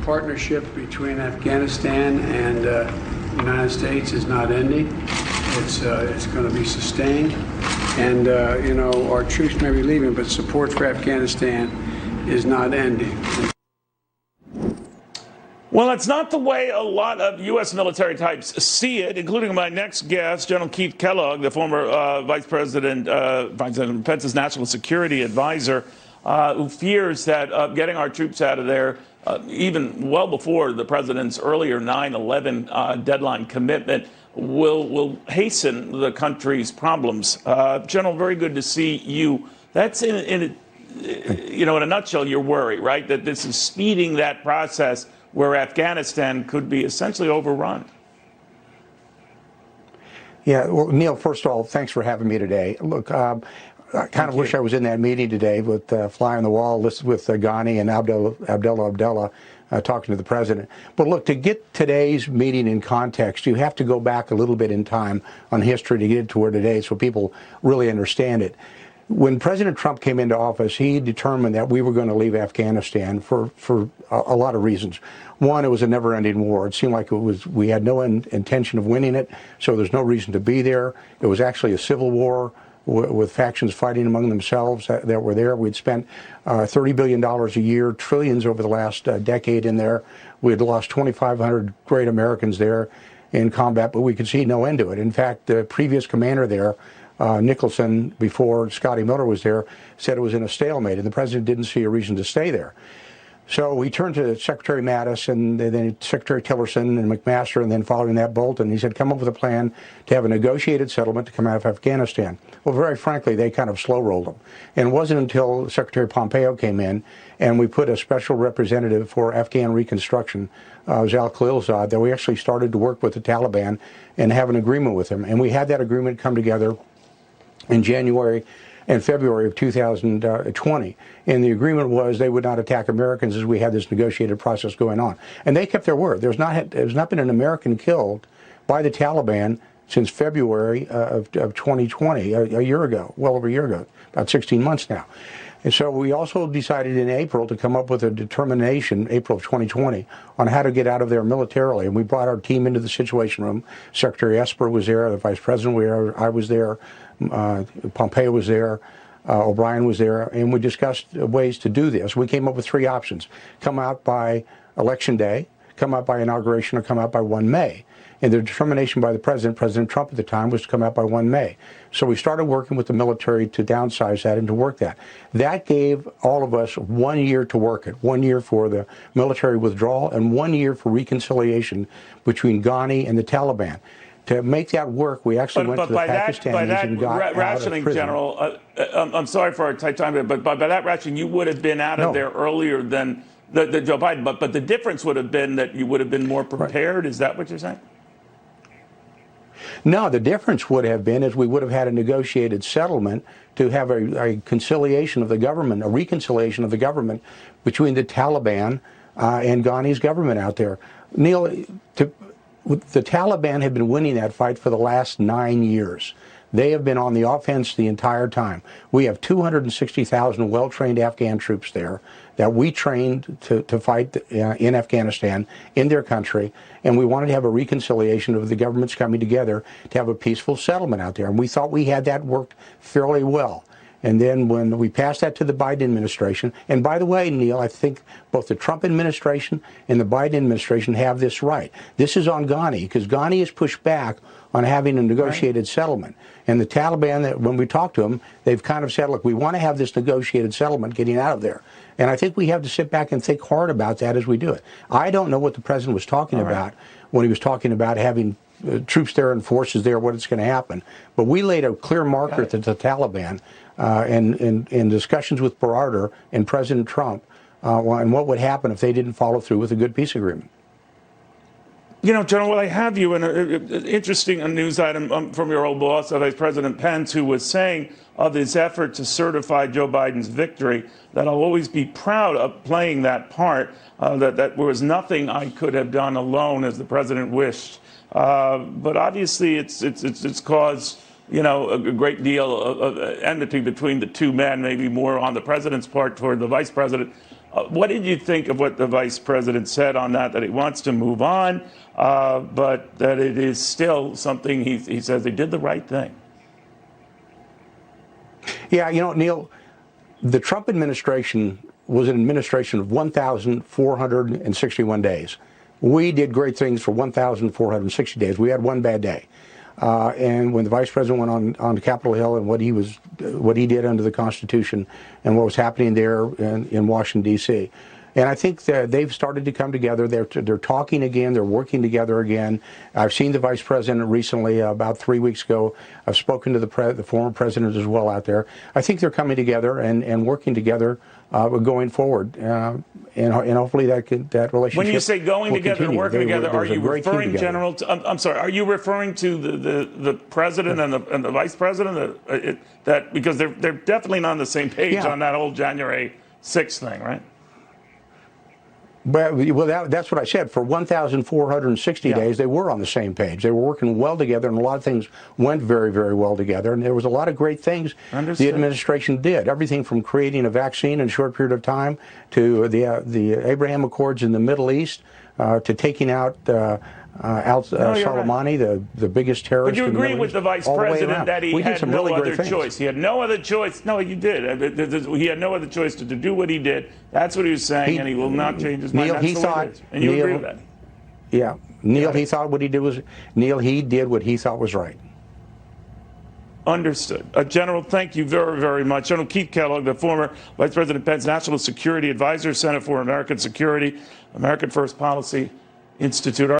partnership between Afghanistan and the United States is not ending. It's going to be sustained. And, our troops may be leaving, but support for Afghanistan is not ending. Well, that's not the way a lot of U.S. military types see it, including my next guest, General Keith Kellogg, the former Vice President Pence's National Security Advisor, who fears that getting our troops out of there, even well before the president's earlier 9/11 deadline commitment, will hasten the country's problems. General, very good to see you. That's in a nutshell, your worry, right? That this is speeding that process where Afghanistan could be essentially overrun. Yeah, well, Neil, first of all, thanks for having me today. Look, I kind of wish I was in that meeting today with Fly on the Wall with Ghani and Abdullah talking to the president. But look, to get today's meeting in context, you have to go back a little bit in time on history to get it to where today so people really understand it. When President Trump came into office, he determined that we were going to leave Afghanistan for a lot of reasons. One, it was a never-ending war. It seemed like we had no intention of winning it, so there's no reason to be there. It was actually a civil war with factions fighting among themselves that were there. We'd spent $30 billion a year, trillions over the last decade in there. We had lost 2,500 great Americans there in combat, but we could see no end to it. In fact, the previous commander there, Nicholson, before Scotty Miller was there, said it was in a stalemate, and the president didn't see a reason to stay there. So we turned to Secretary Mattis and then Secretary Tillerson and McMaster, and then following that Bolton. He said, come up with a plan to have a negotiated settlement to come out of Afghanistan. Well, very frankly, they kind of slow-rolled them. And it wasn't until Secretary Pompeo came in and we put a special representative for Afghan reconstruction, Zal Khalilzad, that we actually started to work with the Taliban and have an agreement with them. And we had that agreement come together in January and February of 2020. And the agreement was they would not attack Americans as we had this negotiated process going on. And they kept their word. There's not been an American killed by the Taliban since February of 2020, a year ago, well over a year ago, about 16 months now. And so we also decided in April to come up with a determination, April of 2020, on how to get out of there militarily. And we brought our team into the Situation Room. Secretary Esper was there, the Vice President was there, I was there, Pompeo was there, O'Brien was there, and we discussed ways to do this. We came up with three options: come out by Election Day, come out by inauguration, or come out by 1 May. And the determination by the president, President Trump at the time, was to come out by 1 May. So we started working with the military to downsize that and to work that. That gave all of us 1 year to work it, 1 year for the military withdrawal and 1 year for reconciliation between Ghani and the Taliban. To make that work, we actually went to the Pakistanis and got rationing, out of prison. General, I'm sorry for our tight time, but by that rationing, you would have been out of there earlier than the Joe Biden. But the difference would have been that you would have been more prepared. Right. Is that what you're saying? No, the difference would have been is we would have had a negotiated settlement to have a conciliation of the government, a reconciliation of the government between the Taliban and Ghani's government out there. Neil, the Taliban have been winning that fight for the last 9 years. They have been on the offense the entire time. We have 260,000 well-trained Afghan troops there that we trained to fight in Afghanistan, in their country, and we wanted to have a reconciliation of the governments coming together to have a peaceful settlement out there. And we thought we had that worked fairly well. And then when we passed that to the Biden administration, and by the way, Neil, I think both the Trump administration and the Biden administration have this right. This is on Ghani, because Ghani has pushed back on having a negotiated settlement. And the Taliban, when we talked to them, they've kind of said, look, we want to have this negotiated settlement getting out of there. And I think we have to sit back and think hard about that as we do it. I don't know what the president was talking about when he was talking about having troops there and forces there, what it's going to happen. But we laid a clear marker to the Taliban in discussions with Berarder and President Trump and what would happen if they didn't follow through with a good peace agreement. You know, General, well, I have you in an interesting news item from your old boss, Vice President Pence, who was saying of his effort to certify Joe Biden's victory that I'll always be proud of playing that part, that there was nothing I could have done alone as the president wished. But obviously it's caused, you know, a great deal of enmity between the two men, maybe more on the president's part toward the vice president. What did you think of what the vice president said on that he wants to move on, but that it is still something he says they did the right thing? Yeah, Neil, the Trump administration was an administration of 1,461 days. We did great things for 1,460 days. We had one bad day. And when the vice president went on Capitol Hill and what he did under the Constitution and what was happening there in Washington, D.C., and I think that they've started to come together. They're talking again. They're working together again. I've seen the vice president recently, about 3 weeks ago. I've spoken to the former president as well out there. I think they're coming together and working together going forward. And hopefully that relationship. When you say going together and working together, are you referring, General? I'm sorry. Are you referring to the president and the vice president? That because they're definitely not on the same page on that whole January 6th thing, right? Well, that's what I said. For 1,460 days, they were on the same page. They were working well together, and a lot of things went very, very well together. And there was a lot of great things the administration did. Everything from creating a vaccine in a short period of time to the Abraham Accords in the Middle East to taking out Soleimani, the biggest terrorist. But you agree with the vice president that he had no other choice. He had no other choice. No, you did. He had no other choice to do what he did. That's what he was saying, and he will not change his mind. And you agree with that? Yeah. Neil, he thought what he did was, he did what he thought was right. Understood. General, thank you very, very much. General Keith Kellogg, the former Vice President Pence National Security Advisor, Center for American Security, American First Policy Institute.